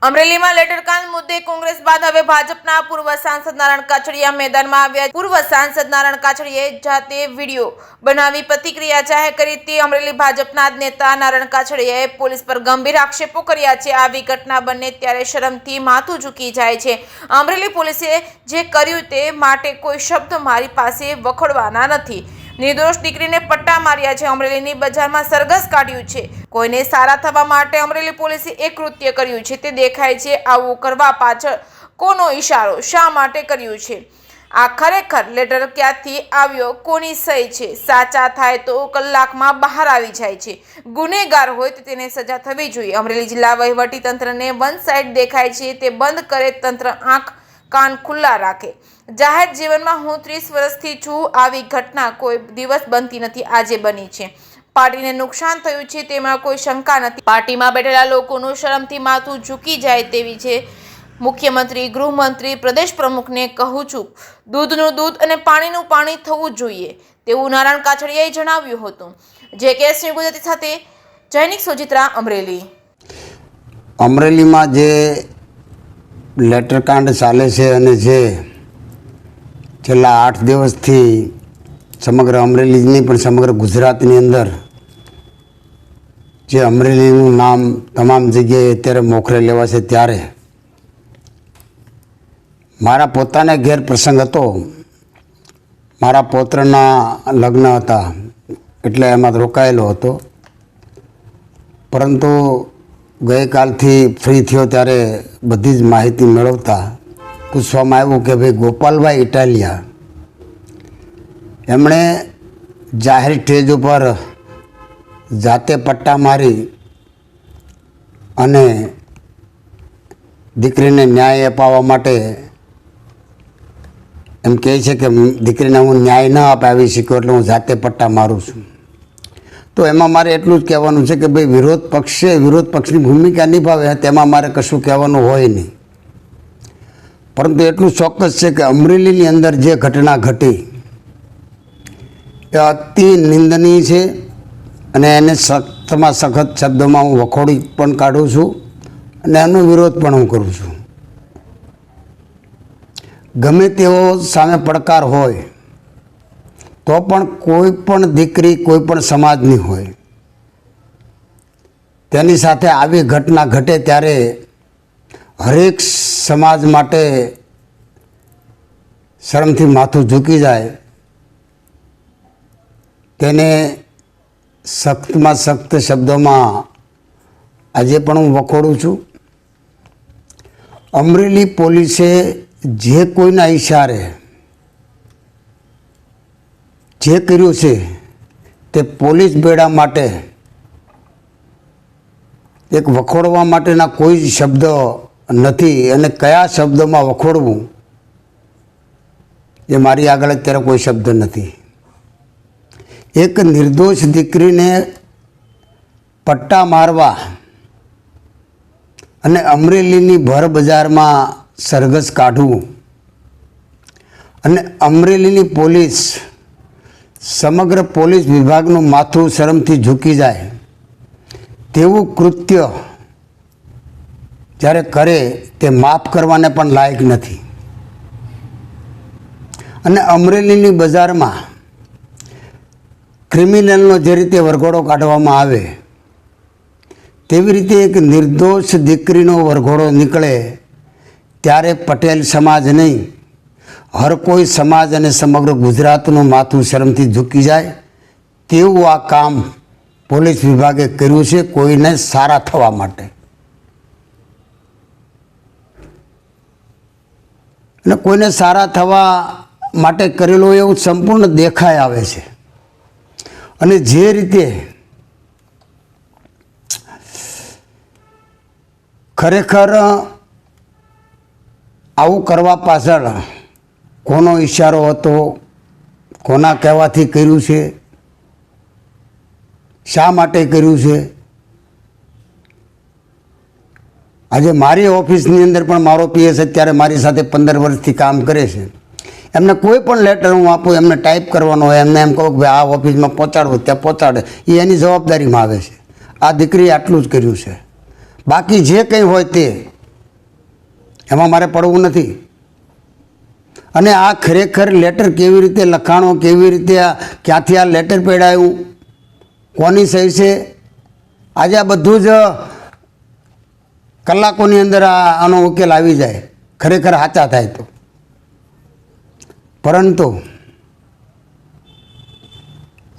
અમરેલીમાં લેટરકાંડ મુદ્દે કોંગ્રેસ બાદ હવે ભાજપના પૂર્વ સાંસદ નારાયણ કાછડિયા મેદાનમાં આવ્યા। પૂર્વ સાંસદ નારાયણ કાછડિયાએ જાતે વિડીયો બનાવી પ્રતિક્રિયા જાહેર કરી હતી। અમરેલી ભાજપના નેતા નારાયણ કાછડિયાએ પોલીસ પર ગંભીર આક્ષેપો કર્યા છે। આવી ઘટના બને ત્યારે શરમથી માથું ઝૂકી જાય છે। અમરેલી પોલીસે જે કર્યું તે માટે કોઈ શબ્દ મારી પાસે વખોડવાના નથી। निर्दोष दीकरी ने पट्टा मार्या है। अमरेली बजार में सरघस काढ्યું છે। कोईने सारा थवा माटे अमरेली पोलीसे एक कृत्य कर्યું છે। તે દેખાય છે આવું કરવા પાછળ કોનો ઈશારો, શા માટે કર્યું છે? આ ખરેખર લેટર ક્યાંથી આવ્યો, કોની સહી છે? સાચા થાય તો કલાકમાં બહાર આવી જાય છે। ગુનેગાર હોય તો તેને સજા થવી જોઈએ। અમરેલી જિલ્લા વહીવટી તંત્રને વન સાઇડ દેખાય છે, તે બંધ કરે। તંત્ર આંખ કાન ખુલ્લા રાખે। જાહેર જીવનમાં હું 30 વર્ષથી છું। આવી ઘટના કોઈ દિવસ બનતી નથી, આજે બની છે। પાર્ટીને નુકસાન થયું છે તેમાં કોઈ શંકા નથી। પાર્ટીમાં બેઠેલા લોકોનું શરમથી માથું ઝૂકી જાય તેવી છે। મુખ્યમંત્રી, ગૃહમંત્રી, પ્રદેશ પ્રમુખને કહું છું, દૂધનું દૂધ અને પાણીનું પાણી થવું જોઈએ તેવું નારાયણ કાછડિયાએ જણાવ્યું હતું। જે કેસ ગુજરાતી સાથે જૈનિક સોજિત્રા, અમરેલી। અમરેલીમાં જે લેટરકાંડ ચાલે છે અને જે છેલ્લા 8 દિવસથી સમગ્ર અમરેલી જ નહીં પણ સમગ્ર ગુજરાતની અંદર જે અમરેલીનું નામ તમામ જગ્યાએ અત્યારે મોખરે લેવાશે, ત્યારે મારા પોતાને ઘેર પ્રસંગ હતો। મારા પૌત્રના લગ્ન હતા એટલે એમાં રોકાયેલો હતો, પરંતુ ગઈકાલથી ફ્રી થયો ત્યારે બધી જ માહિતી મેળવતા પૂછવામાં આવ્યું કે ભાઈ ગોપાલભાઈ ઇટાલિયા એમણે જાહેર સ્ટેજ ઉપર જાતે પટ્ટા મારી અને દીકરીને ન્યાય અપાવવા માટે એમ કહે છે કે દીકરીને હું ન્યાય ન અપાવી શક્યો એટલે હું જાતે પટ્ટા મારું છું। તો એમાં મારે એટલું જ કહેવાનું છે કે ભાઈ વિરોધ પક્ષની ભૂમિકા નિભાવે તેમાં મારે કશું કહેવાનું હોય નહીં, પરંતુ એટલું ચોક્કસ છે કે અમરેલીની અંદર જે ઘટના ઘટી એ અતિ નિંદનીય છે અને એને સખ્તમાં સખત શબ્દોમાં હું વખોડી પણ કાઢું છું અને એનો વિરોધ પણ હું કરું છું। ગમે તેવો સામે પડકાર હોય તો પણ કોઈ પણ દીકરી કોઈ પણ સમાજની હોય તેની સાથે આવી ઘટના ઘટે ત્યારે હરેક સમાજ માટે શરમથી માથું ઝૂકી જાય, તેને સખ્તમાં સખ્ત શબ્દોમાં આજે પણ હું વખોડું છું। અમરેલી પોલીસે જે કોઈના ઈશારે જે કર્યું છે તે પોલીસ બેડા માટે એક વખોડવા માટેના કોઈ શબ્દ નથી, અને કયા શબ્દોમાં વખોડવું એ મારી આગળ અત્યારે કોઈ શબ્દ નથી। એક નિર્દોષ દીકરીને પટ્ટા મારવા અને અમરેલીની ભર બજારમાં સરઘસ કાઢવું અને અમરેલીની પોલીસ સમગ્ર પોલીસ વિભાગનું માથું શરમથી ઝૂકી જાય તેવું કૃત્ય જ્યારે કરે તે માફ કરવાને પણ લાયક નથી। અને અમરેલીની બજારમાં ક્રિમિનલનો જે રીતે વરઘોડો કાઢવામાં આવે તેવી રીતે એક નિર્દોષ દીકરીનો વરઘોડો નીકળે ત્યારે પટેલ સમાજ નહીં, હર કોઈ સમાજ અને સમગ્ર ગુજરાતનું માથું શરમથી ઝૂકી જાય તેવું આ કામ પોલીસ વિભાગે કર્યું છે, કોઈને સારા થવા માટે। અને કોઈને સારા થવા માટે કરેલું એવું સંપૂર્ણ દેખાઈ આવે છે। અને જે રીતે ખરેખર આવું કરવા પાછળ કોનો ઈશારો હતો, કોના કહેવાથી કર્યું છે, શા માટે કર્યું છે? આજે મારી ઓફિસની અંદર પણ મારો પીએસ અત્યારે મારી સાથે 15 વર્ષથી કામ કરે છે। એમને કોઈ પણ લેટર હું આપું, એમને ટાઈપ કરવાનો હોય, એમને એમ કહું કે ભાઈ આ ઓફિસમાં પહોંચાડવો, ત્યાં પહોંચાડે, એ એની જવાબદારીમાં આવે છે। આ દીકરીએ આટલું જ કર્યું છે। બાકી જે કંઈ હોય તે એમાં મારે પડવું નથી. અને આ ખરેખર લેટર કેવી રીતે લખાણો, કેવી રીતે ક્યાંથી આ લેટર પેડાયું, કોની સહી છે, આજે આ બધું જ કલાકોની અંદર આનો ઉકેલ આવી જાય, ખરેખર સાચા થાય તો. પરંતુ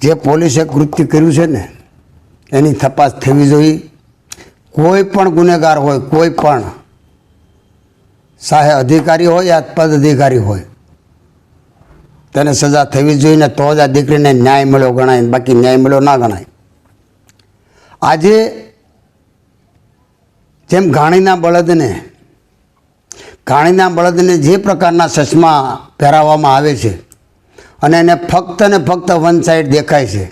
જે પોલીસે કૃત્ય કર્યું છે ને એની તપાસ થવી જોઈએ. કોઈ પણ ગુનેગાર હોય, કોઈ પણ ચાહે અધિકારી હોય યા પદ અધિકારી હોય, તેને સજા થવી જોઈએ ને તો જ આ દીકરીને ન્યાય મળ્યો ગણાય, બાકી ન્યાય મળ્યો ના ગણાય. આજે જેમ ઘાણીના બળદને જે પ્રકારના ચશ્મા પહેરાવવામાં આવે છે અને એને ફક્ત ને ફક્ત વન સાઈડ દેખાય છે,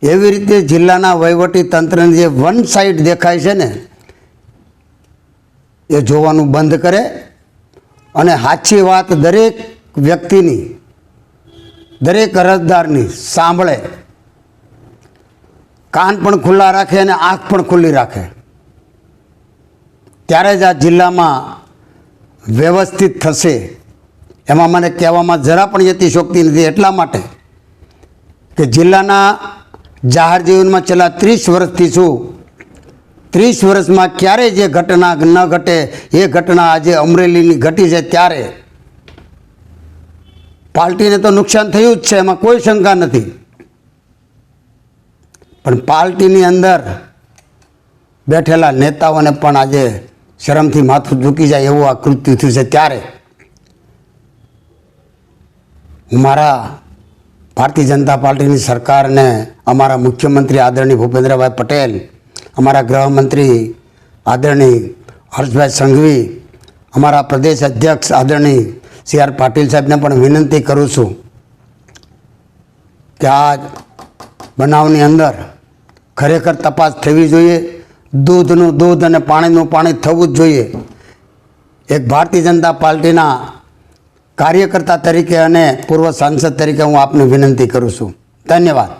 એવી રીતે જિલ્લાના વહીવટી તંત્રને જે વન સાઈડ દેખાય છે ને એ જોવાનું બંધ કરે અને સાચી વાત દરેક વ્યક્તિની, દરેક અરજદારની સાંભળે, કાન પણ ખુલ્લા રાખે અને આંખ પણ ખુલ્લી રાખે, ત્યારે જ આ જિલ્લામાં વ્યવસ્થિત થશે. એમાં મને કહેવામાં જરા પણ યતિશોક્તિ નથી, એટલા માટે કે જિલ્લાના જાહેર જીવનમાં છેલ્લા 30 વર્ષથી છું. 30 વર્ષમાં ક્યારેય જે ઘટના ન ઘટે એ ઘટના આજે અમરેલીની ઘટી છે. ત્યારે પાર્ટીને તો નુકસાન થયું જ છે, એમાં કોઈ શંકા નથી, પણ પાર્ટીની અંદર બેઠેલા નેતાઓને પણ આજે શરમથી માથું ઝૂકી જાય એવું આ કૃત્ય થયું છે. ત્યારે હું મારા ભારતીય જનતા પાર્ટીની સરકારને, અમારા મુખ્યમંત્રી આદરણીય ભૂપેન્દ્રભાઈ પટેલ, અમારા ગૃહમંત્રી આદરણીય હર્ષભાઈ સંઘવી, અમારા પ્રદેશ અધ્યક્ષ આદરણીય CR પાટીલ સાહેબને પણ વિનંતી કરું છું કે આ બનાવની અંદર ખરેખર તપાસ થવી જોઈએ. દૂધનું દૂધ અને પાણીનું પાણી થવું જ જોઈએ. એક ભારતીય જનતા પાર્ટીના કાર્યકર્તા તરીકે અને પૂર્વ સાંસદ તરીકે હું આપને વિનંતી કરું છું. ધન્યવાદ.